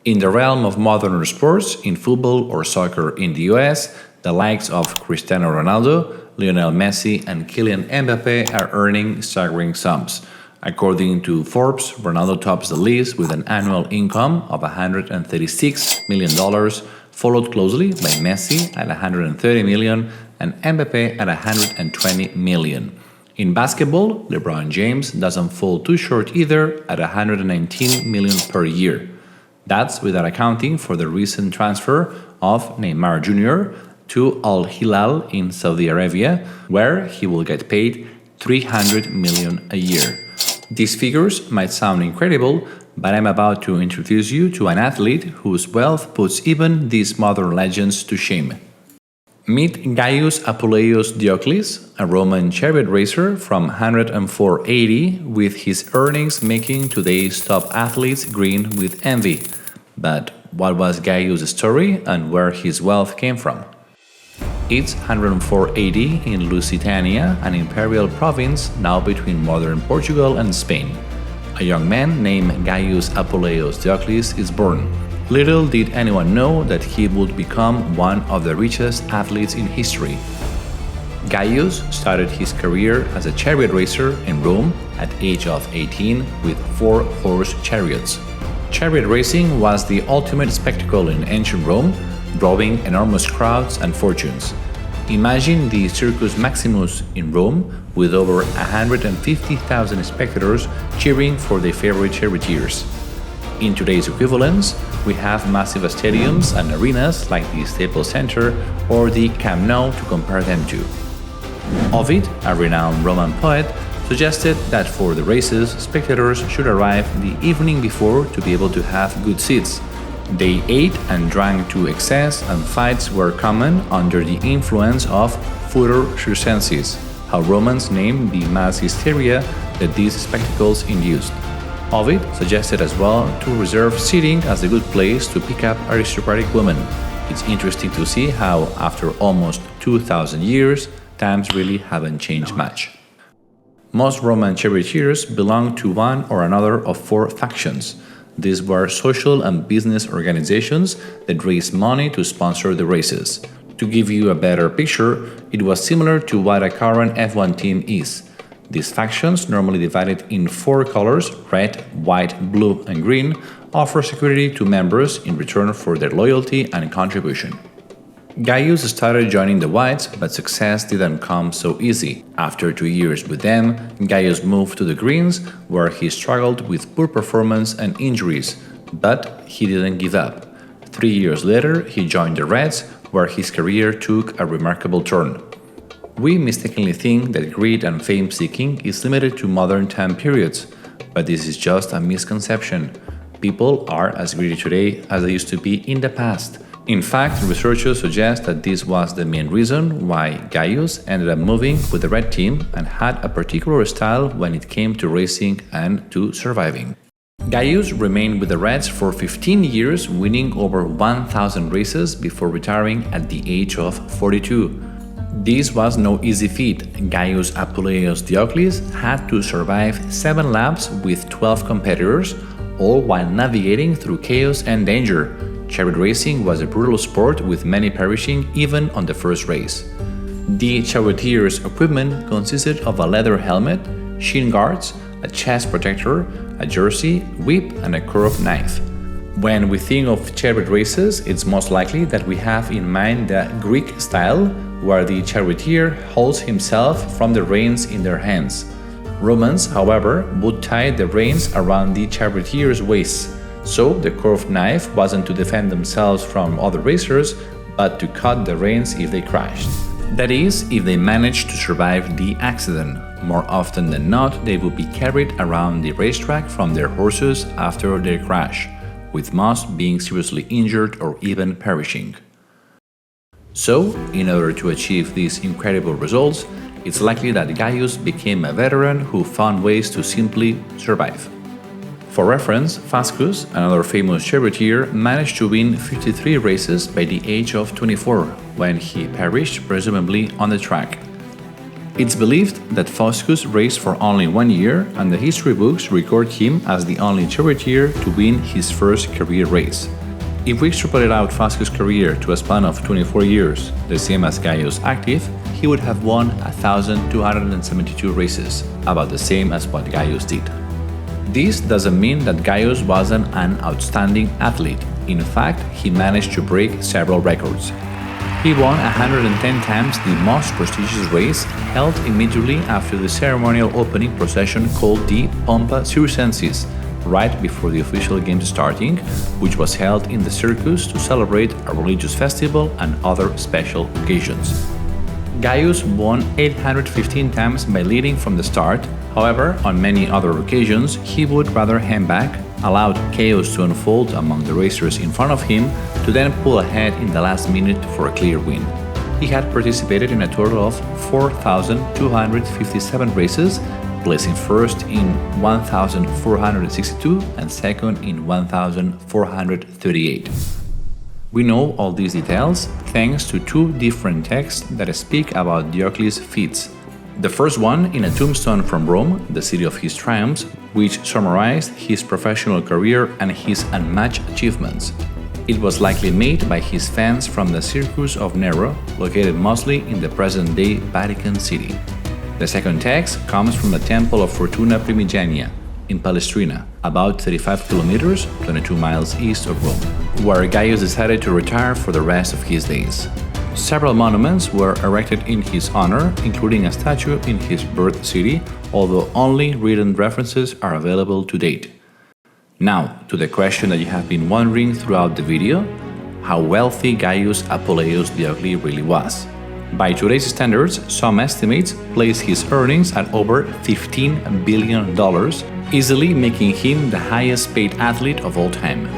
In the realm of modern sports, in football or soccer in the US, the likes of Cristiano Ronaldo, Lionel Messi, and Kylian Mbappe are earning staggering sums. According to Forbes, Ronaldo tops the list with an annual income of $136 million, followed closely by Messi at $130 million and Mbappe at $120 million. In basketball, Lebron James doesn't fall too short either at $119 million per year. That's without accounting for the recent transfer of Neymar Jr. to Al Hilal in Saudi Arabia, where he will get paid $300 million a year. These figures might sound incredible, but I'm about to introduce you to an athlete whose wealth puts even these modern legends to shame. Meet Gaius Appuleius Diocles, a Roman chariot racer from 104 AD, with his earnings making today's top athletes grin with envy. But what was Gaius' story and where his wealth came from? It's 104 AD in Lusitania, an imperial province now between modern Portugal and Spain. A young man named Gaius Appuleius Diocles is born. Little did anyone know that he would become one of the richest athletes in history. Gaius started his career as a chariot racer in Rome at the age of 18 with 4-horse chariots. Chariot racing was the ultimate spectacle in ancient Rome, drawing enormous crowds and fortunes. Imagine the Circus Maximus in Rome with over 150,000 spectators cheering for their favorite charioteers. In today's equivalents, we have massive stadiums and arenas like the Staples Center or the Camp Nou to compare them to. Ovid, a renowned Roman poet, suggested that for the races, spectators should arrive the evening before to be able to have good seats. They ate and drank to excess, and fights were common under the influence of furor circensis, how Romans named the mass hysteria that these spectacles induced. Ovid suggested as well to reserve seating as a good place to pick up aristocratic women. It's interesting to see how, after almost 2,000 years, times really haven't changed much. Most Roman charioteers belonged to one or another of 4 factions. These were social and business organizations that raised money to sponsor the races. To give you a better picture, it was similar to what a current F1 team is. These factions, normally divided in 4 colors, red, white, blue, and green, offer security to members in return for their loyalty and contribution. Gaius started joining the Whites, but success didn't come so easy. After 2 years with them, Gaius moved to the Greens, where he struggled with poor performance and injuries, but he didn't give up. 3 years later, he joined the Reds, where his career took a remarkable turn. We mistakenly think that greed and fame-seeking is limited to modern time periods, but this is just a misconception. People are as greedy today as they used to be in the past. In fact, researchers suggest that this was the main reason why Gaius ended up moving with the Red team and had a particular style when it came to racing and to surviving. Gaius remained with the Reds for 15 years, winning over 1,000 races before retiring at the age of 42. This was no easy feat. Gaius Appuleius Diocles had to survive 7 laps with 12 competitors, all while navigating through chaos and danger. Chariot racing was a brutal sport with many perishing even on the first race. The charioteer's equipment consisted of a leather helmet, shin guards, a chest protector, a jersey, whip, and a curved knife. When we think of chariot races, it's most likely that we have in mind the Greek style, where the charioteer holds himself from the reins in their hands. Romans, however, would tie the reins around the charioteer's waist, so the curved knife wasn't to defend themselves from other racers, but to cut the reins if they crashed. That is, if they managed to survive the accident. More often than not, they would be carried around the racetrack from their horses after their crash, with most being seriously injured or even perishing. So, in order to achieve these incredible results, it's likely that Gaius became a veteran who found ways to simply survive. For reference, Fascus, another famous charioteer, managed to win 53 races by the age of 24, when he perished presumably on the track. It's believed that Foscus raced for only 1 year, and the history books record him as the only charioteer to win his first career race. If we extrapolate out Foscus' career to a span of 24 years, the same as Gaius' active, he would have won 1,272 races, about the same as what Gaius did. This doesn't mean that Gaius wasn't an outstanding athlete. In fact, he managed to break several records. He won 110 times the most prestigious race, held immediately after the ceremonial opening procession called the Pompa circensis, right before the official games starting, which was held in the circus to celebrate a religious festival and other special occasions. Gaius won 815 times by leading from the start. However, on many other occasions, he would rather hang back, allowed chaos to unfold among the racers in front of him, to then pull ahead in the last minute for a clear win. He had participated in a total of 4,257 races, placing first in 1,462 and second in 1,438. We know all these details thanks to two different texts that speak about Diocles' feats. The first one in a tombstone from Rome, the city of his triumphs, which summarized his professional career and his unmatched achievements. It was likely made by his fans from the Circus of Nero, located mostly in the present-day Vatican City. The second text comes from the Temple of Fortuna Primigenia in Palestrina, about 35 kilometers, 22 miles east of Rome, where Gaius decided to retire for the rest of his days. Several monuments were erected in his honor, including a statue in his birth city, although only written references are available to date. Now, to the question that you have been wondering throughout the video, how wealthy Gaius Appuleius Diocles really was. By today's standards, some estimates place his earnings at over $15 billion, easily making him the highest paid athlete of all time.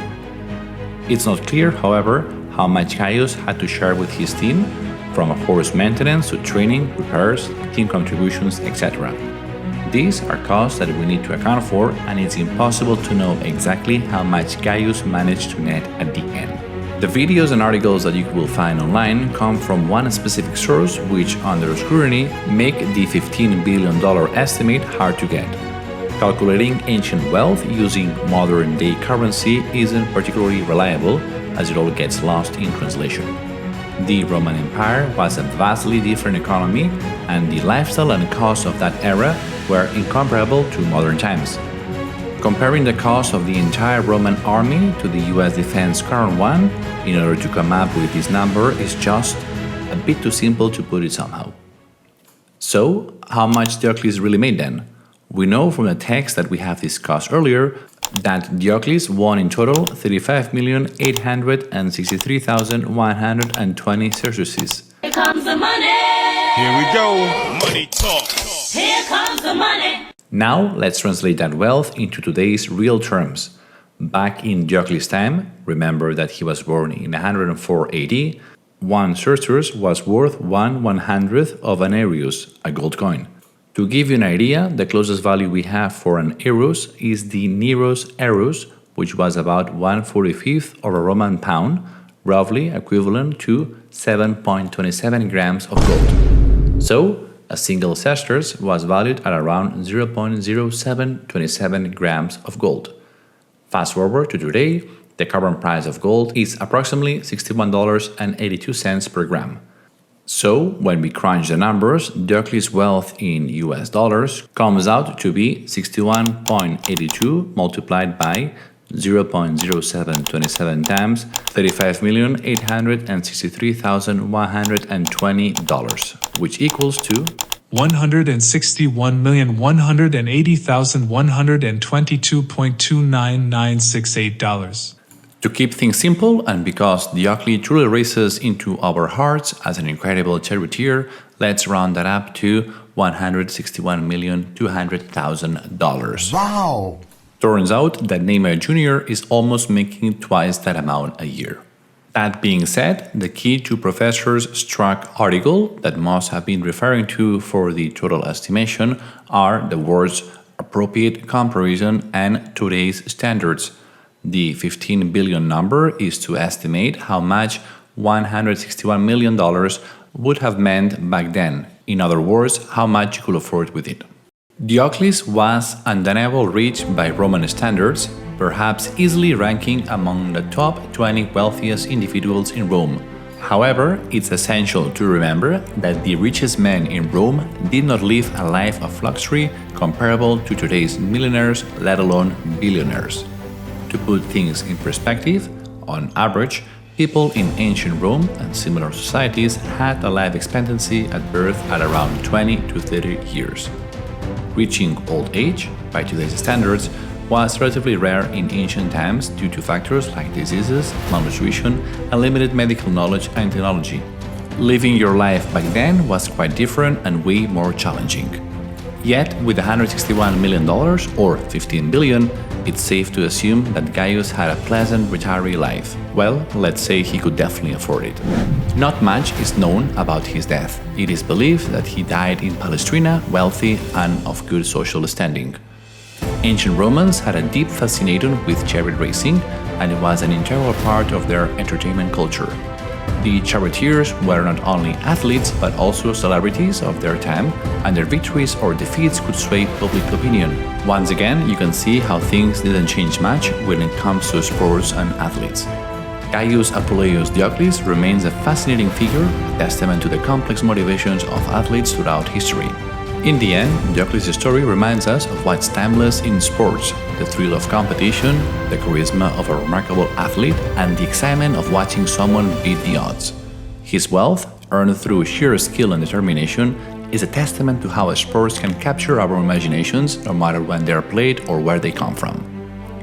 It's not clear, however, how much Gaius had to share with his team, from horse maintenance to training, repairs, team contributions, etc. These are costs that we need to account for, and it's impossible to know exactly how much Gaius managed to net at the end. The videos and articles that you will find online come from one specific source, which, under scrutiny, make the $15 billion estimate hard to get. Calculating ancient wealth using modern-day currency isn't particularly reliable, as it all gets lost in translation. The Roman Empire was a vastly different economy, and the lifestyle and costs of that era were incomparable to modern times. Comparing the cost of the entire Roman army to the US defense current one, in order to come up with this number, is just a bit too simple to put it somehow. So, how much Diocles really made then? We know from the text that we have discussed earlier that Diocles won in total 35,863,120 sesterces. Here comes the money! Here we go! Money talk! Here comes the money! Now let's translate that wealth into today's real terms. Back in Diocles' time, remember that he was born in 104 AD, one sesterce was worth 1/100th of an Erius, a gold coin. To give you an idea, the closest value we have for an Erus is the Nero's Erus, which was about 1/45th of a Roman pound, roughly equivalent to 7.27 grams of gold. So, a single sesterce was valued at around 0.0727 grams of gold. Fast forward to today, the current price of gold is approximately $61.82 per gram. So, when we crunch the numbers, Diocles' wealth in US dollars comes out to be 61.82 multiplied by 0.0727 times $35,863,120, which equals to $161,180,122.29968. To keep things simple, and because Diocles truly races into our hearts as an incredible charioteer, let's round that up to $161,200,000. Wow! Turns out that Neymar Jr. is almost making twice that amount a year. That being said, the key to Professor's struck article that must have been referring to for the total estimation are the words appropriate comparison and today's standards. The 15 billion number is to estimate how much $161 million would have meant back then, In other words, how much you could afford with it. Diocles was undeniably rich by Roman standards, perhaps easily ranking among the top 20 wealthiest individuals in Rome. However, it's essential to remember that the richest man in Rome did not live a life of luxury comparable to today's millionaires, let alone billionaires. To put things in perspective, on average, people in ancient Rome and similar societies had a life expectancy at birth at around 20 to 30 years. Reaching old age, by today's standards, was relatively rare in ancient times due to factors like diseases, malnutrition, and limited medical knowledge and technology. Living your life back then was quite different and way more challenging. Yet, with $161 million, or 15 billion, it's safe to assume that Gaius had a pleasant retiree life. Well, let's say he could definitely afford it. Not much is known about his death. It is believed that he died in Palestrina, wealthy and of good social standing. Ancient Romans had a deep fascination with chariot racing, and it was an integral part of their entertainment culture. The charioteers were not only athletes but also celebrities of their time, and their victories or defeats could sway public opinion. Once again, you can see how things didn't change much when it comes to sports and athletes. Gaius Appuleius Diocles remains a fascinating figure, a testament to the complex motivations of athletes throughout history. In the end, Diocles' story reminds us of what's timeless in sports: the thrill of competition, the charisma of a remarkable athlete, and the excitement of watching someone beat the odds. His wealth, earned through sheer skill and determination, is a testament to how sports can capture our imaginations no matter when they are played or where they come from.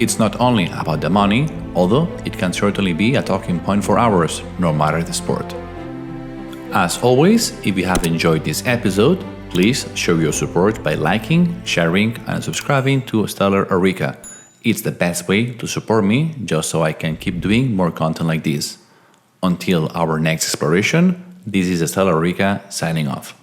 It's not only about the money, although it can certainly be a talking point for hours, no matter the sport. As always, if you have enjoyed this episode, please show your support by liking, sharing, and subscribing to Stellar Eureka. It's the best way to support me, just so I can keep doing more content like this. Until our next exploration, this is Stellar Eureka signing off.